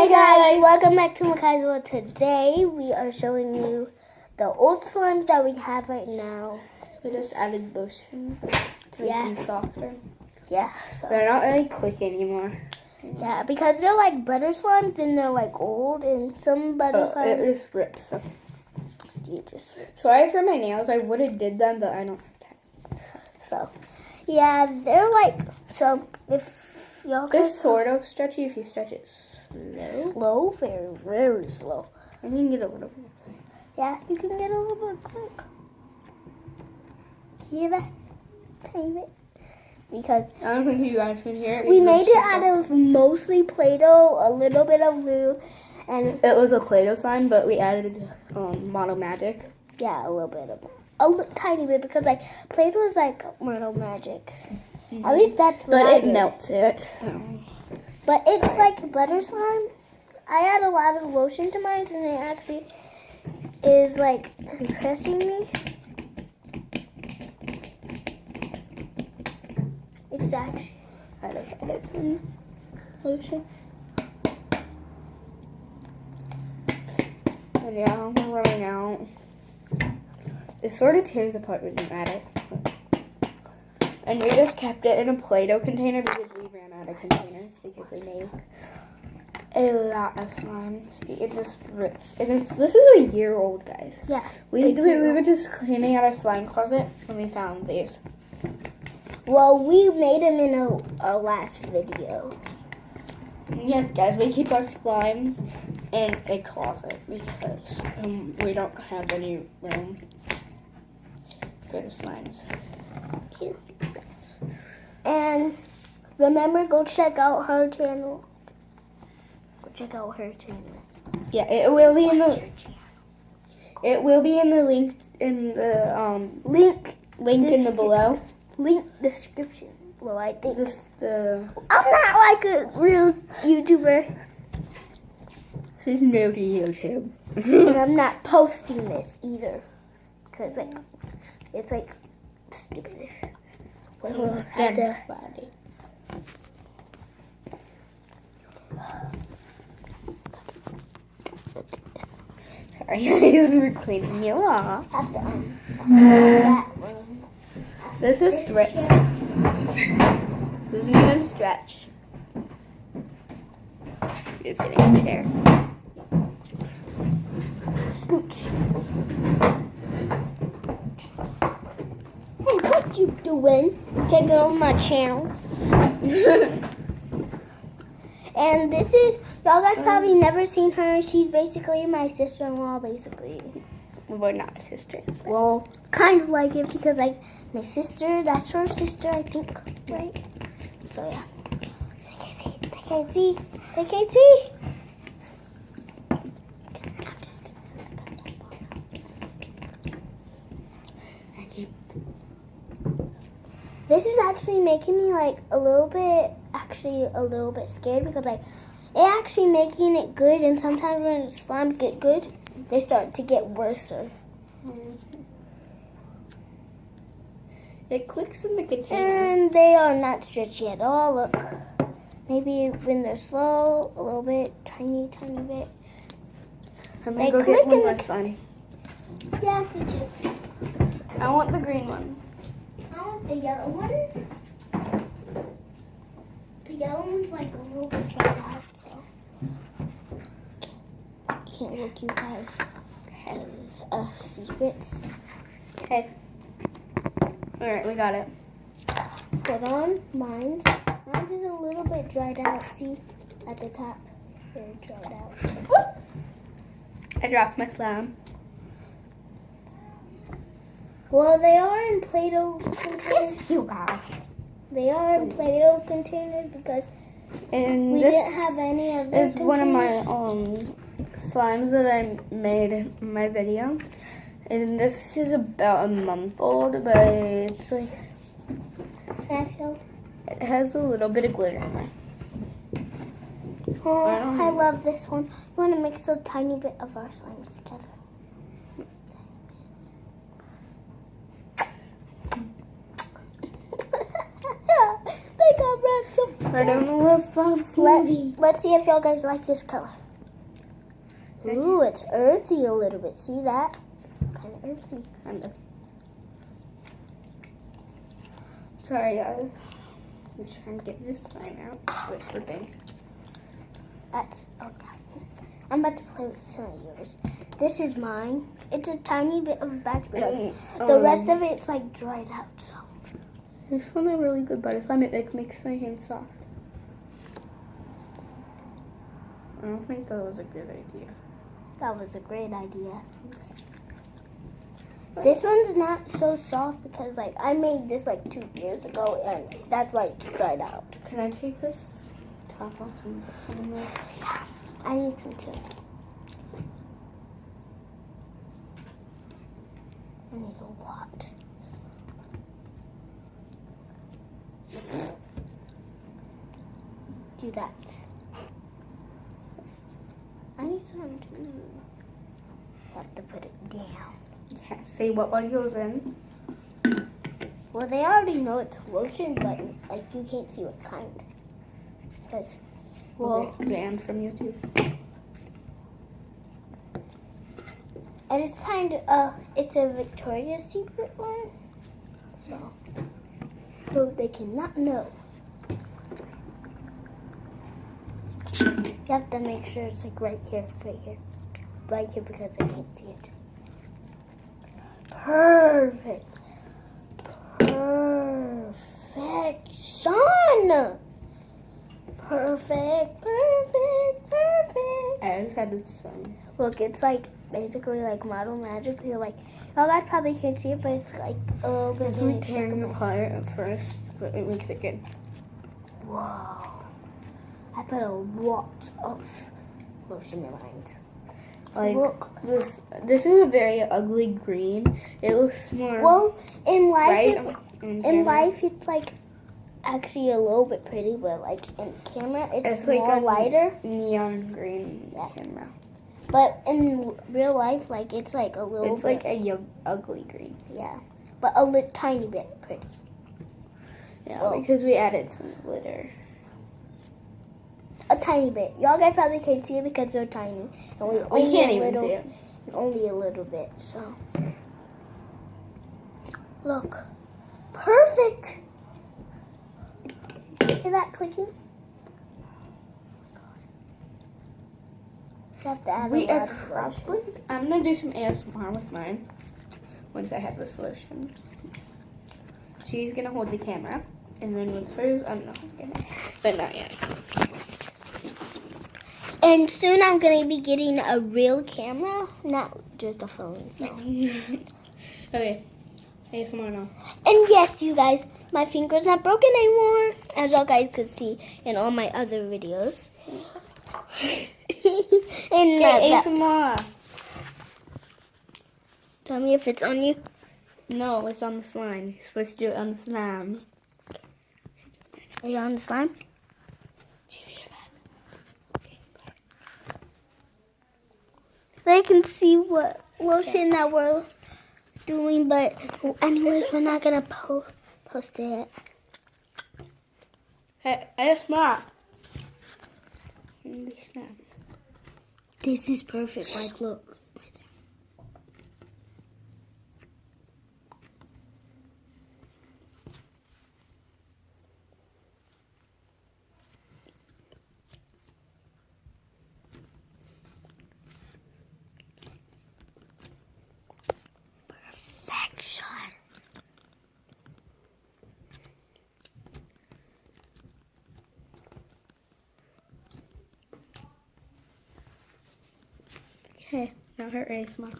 Hey guys, welcome back to Makhiyas. Well, today we are showing you the old slimes that we have right now. We just added lotion to make them softer. Yeah. So. They're not really quick anymore. Yeah, because they're like butter slimes and they're like old, and some butter slimes. It just rips. Sorry for my nails. I would have did them, but I don't have time. So, yeah, they're like, so if y'all They're sort of stretchy if you stretch it slow, very, very slow. I can get a little bit. Yeah, you can get a little bit quick. Hear that? Tiny bit. Because I don't think you guys can hear it. We made it out of mostly Play-Doh, a little bit of glue, and it was a Play-Doh slime, but we added Model Magic. Yeah, a little bit of tiny bit, because like Play-Doh is like Model Magic. Mm-hmm. At least that's what But it melts it. But it's like butter slime. I add a lot of lotion to mine, and it actually is like impressing me. It's actually added some lotion. And yeah, we're running out. It sort of tears apart when you add it. And we just kept it in a Play-Doh container because we ran out of containers because they make a lot of slimes. It just rips. This is a year old, guys. Yeah. We were just cleaning out our slime closet and we found these. Well, we made them in our last video. Yes, guys, we keep our slimes in a closet because we don't have any room for the slimes. Cute. And remember, go check out her channel. Go check out her channel. Yeah, it will be in the. It will be in the link in the link in the below. Link description. Well, I think I'm not like a real YouTuber. She's new to YouTube. And I'm not posting this either, cause like it's like stupid. Sorry, we're cleaning you off. That one. This is stretch. This isn't even stretch. She's getting a chair. Scooch. Hey, what you doing? Taking over my channel. And this is, y'all guys probably never seen her. She's basically my sister-in-law, basically. We're not sisters. Well, kind of like it, because like my sister, that's her sister, I think, right? So yeah. They can't see. This is actually making me like a little bit scared, because like it actually making it good, and sometimes when slimes get good, they start to get worse. It clicks in the container. And they are not stretchy at all. Look, maybe when they're slow, a little bit, tiny bit. I'm gonna go get one more slime. Yeah, me too. I want the green one. I want the yellow one. The yellow one's like a little bit dried out, so can't look you guys as secrets. Okay. Alright, we got it. Put on mine's. Mine's is a little bit dried out. See, at the top, very dried out. I dropped my slime. Well, they are in Play-Doh containers. You guys. They are in Play-Doh containers because we didn't have any of them. This is one of my slimes that I made in my video. And this is about a month old, but it's like... It has a little bit of glitter in it. Oh, I love this one. We want to mix a tiny bit of our slimes together. They got red I don't know what's on. Let's see if y'all guys like this color. Ooh, it's earthy a little bit. See that? Kind of earthy. Kind of. Sorry, guys. I'm trying to get this sign out. It's dripping. That's okay. I'm about to play with some of yours. This is mine. It's a tiny bit of a batch because the rest of it's like dried out. So this one is really good, but it's time it makes my hands soft. I don't think that was a good idea. that was a great idea. This one's not so soft because like I made this like 2 years ago and that's why it's dried out. Can I take this top off and put some in there? Yeah, I need some too. I need a lot. Do that. I need some too. Have to put it down. Okay, say what one goes in. Well, they already know it's lotion, but like you can't see what kind. Because, well, Banned from YouTube. and it's kind of it's a Victoria's Secret one, so they cannot know. You have to make sure it's like right here, because I can't see it. Perfect. Perfection. Perfect. I just had this song. Look, it's like basically like model magic. You're like, y'all guys probably can't see it, but it's like a little bit. It's like tearing apart at first, but it makes it good. Whoa. I put a lot of lotion in mine. Like Look. this is a very ugly green. It looks more Well, in life, bright. in life, it's like actually a little bit pretty, but like in camera, it's like more a lighter. neon green camera. But in real life, like it's like a little. It's bit, like a ugly green. yeah, but a tiny bit pretty. Yeah, because we added some glitter. A tiny bit. Y'all guys probably can't see it because they're tiny, and We can't even see it. Only a little bit. So look, perfect. Hear that clicking? You have to add a lot of lotion. I'm gonna do some ASMR with mine once I have the solution. She's gonna hold the camera, and then with hers, I'm not gonna, but not yet. And soon I'm gonna be getting a real camera, not just a phone. So. Okay, ASMR now. And yes, you guys, my finger's not broken anymore, as y'all guys could see in all my other videos. And ASMR. Tell me if it's on you. No, it's on the slime. You're supposed to do it on the slime. Are you on the slime? Did you hear that? Okay, They can see what lotion that we're doing, but anyways, we're not gonna post it. Hey, ASMR. Snap. This is perfect. Like, look. Right there. Perfection. Okay, now her ASMR.